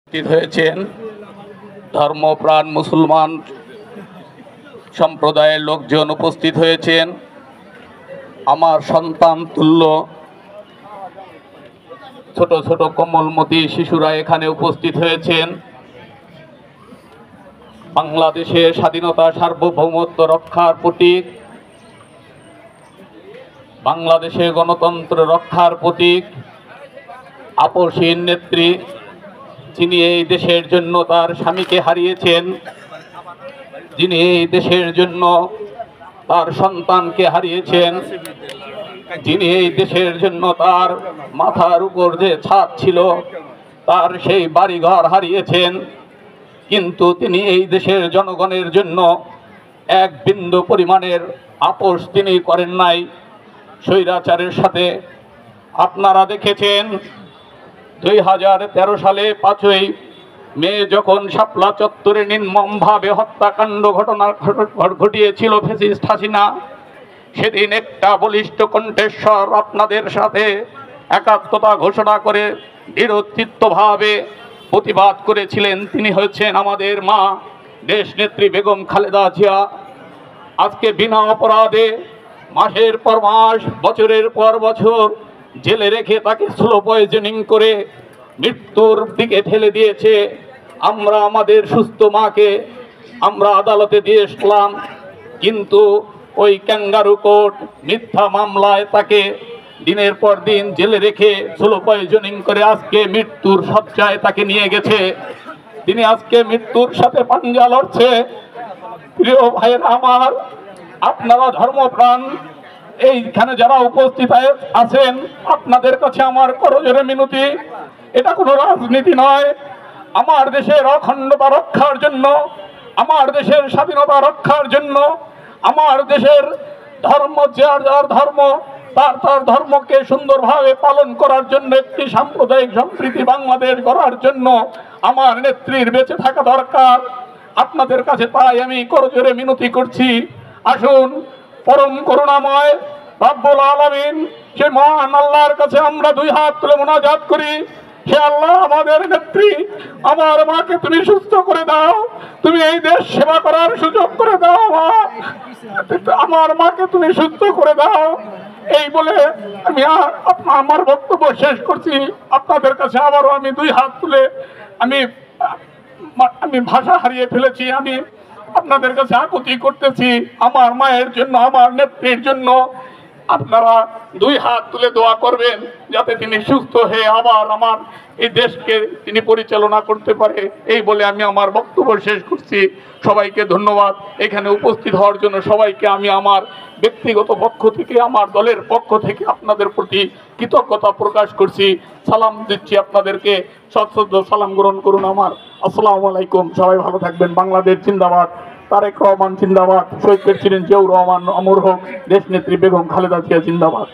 উপস্থিত হয়েছেন ধর্মপ্রাণ মুসলমান সম্প্রদায়ের লোকজন উপস্থিত হয়েছেন। আমার সন্তান তুল্য ছোট ছোট কোমলমতি শিশুরা এখানে উপস্থিত হয়েছেন। বাংলাদেশের স্বাধীনতা সার্বভৌমত্ব রক্ষার প্রতীক, বাংলাদেশের গণতন্ত্র রক্ষার প্রতীক, আপসহীন নেত্রী, যিনি এই দেশের জন্য তার স্বামীকে হারিয়েছেন, যিনি এই দেশের জন্য তার সন্তানকে হারিয়েছেন, যিনি এই দেশের জন্য তার মাথার উপর যে ছাদ ছিল তার সেই বাড়িঘর হারিয়েছেন, কিন্তু তিনি এই দেশের জনগণের জন্য এক বিন্দু পরিমাণের আপোষ তিনি করেন নাই স্বৈরাচারের সাথে। আপনারা দেখেছেন 2013 সালে 5ই মে যখন শাপলা চত্বরে নির্মমভাবে হত্যাকাণ্ড ঘটিয়েছিল ফ্যাসিস্ট হাসিনা, সেদিন একটা বলিষ্ঠ কণ্ঠস্বর আপনাদের সাথে একাত্মতা ঘোষণা করে দৃঢ়চিত্তভাবে প্রতিবাদ করেছিলেন। তিনি হচ্ছেন আমাদের মা দেশনেত্রী বেগম খালেদা জিয়া। আজকে বিনা অপরাধে মাসের পর মাস, বছরের পর বছর জেলে রেখে তাকে স্লো পয়জনিং করে মৃত্যুর দিকে ঠেলে দিয়েছে। আমরা আমাদের সুস্থ মাকে আমরা আদালতে দিয়ে এসলাম, কিন্তু ওই ক্যাঙ্গারু কোর্ট মিথ্যা মামলায় তাকে দিনের পর দিন জেলে রেখে স্লো পয়জনিং করে আজকে মৃত্যুর শয্যায় তাকে নিয়ে গেছে। তিনি আজকে মৃত্যুর সাথে পাঞ্জা লড়ছে। প্রিয় ভাইয়েরা আমার, আপনারা ধর্মপ্রাণ এইখানে যারা উপস্থিত আছেন, আপনাদের কাছে আমার করজোড়ে মিনতি, এটা কোনো রাজনীতি নয়। আমার দেশের অখণ্ডতা রক্ষার জন্য, আমার দেশের স্বাধীনতা রক্ষার জন্য, আমার দেশের ধর্ম, যার যার ধর্ম তার তার ধর্মকে সুন্দরভাবে পালন করার জন্য, একটি সাম্প্রদায়িক সম্প্রীতি বাংলাদেশ গড়ার জন্য আমার নেত্রীর বেঁচে থাকা দরকার। আপনাদের কাছে তাই আমি করজোড়ে মিনতি করছি, আসুন পরম করুণাময় রব্বুল আলামিন সে মহান আল্লাহর কাছে আমরা দুই হাত তুলে মুনাজাত করি। হে আল্লাহ, আমাদের নেত্রী আমার মাকে তুমি সুস্থ করে দাও, তুমি এই দেশ সেবা করার সুযোগ করে দাও, আমার মাকে তুমি সুস্থ করে দাও। এই বলে আমি আমার বক্তব্য শেষ করছি। আপনাদের কাছে আবারও আমি দুই হাত তুলে আমি ভাষা হারিয়ে ফেলেছি। আমি আপনাদের কাছে আকুতি করতেছি আমার মায়ের জন্য, আমার নেত্রীর জন্য। আপনারা দুই হাত তুলে দোয়া করবেন যাতে তিনি সুস্থ হয়ে আবার আমার এই দেশকে তিনি পরিচালনা করতে পারে। এই বলে আমি আমার বক্তব্য শেষ করছি। সবাইকে ধন্যবাদ এখানে উপস্থিত হওয়ার জন্য। সবাইকে আমি আমার ব্যক্তিগত পক্ষ থেকে, আমার দলের পক্ষ থেকে আপনাদের প্রতি কৃতজ্ঞতা প্রকাশ করছি। সালাম দিচ্ছি আপনাদেরকে, সশ্রদ্ধ সালাম গ্রহণ করুন আমার। আসসালামু আলাইকুম। সবাই ভালো থাকবেন। বাংলাদেশ জিন্দাবাদ, তারেক রহমান জিন্দাবাদ, শহীদ প্রেসিডেন্ট জিয়াউর রহমান অমর হোক, দেশনেত্রী বেগম খালেদা জিয়া জিন্দাবাদ।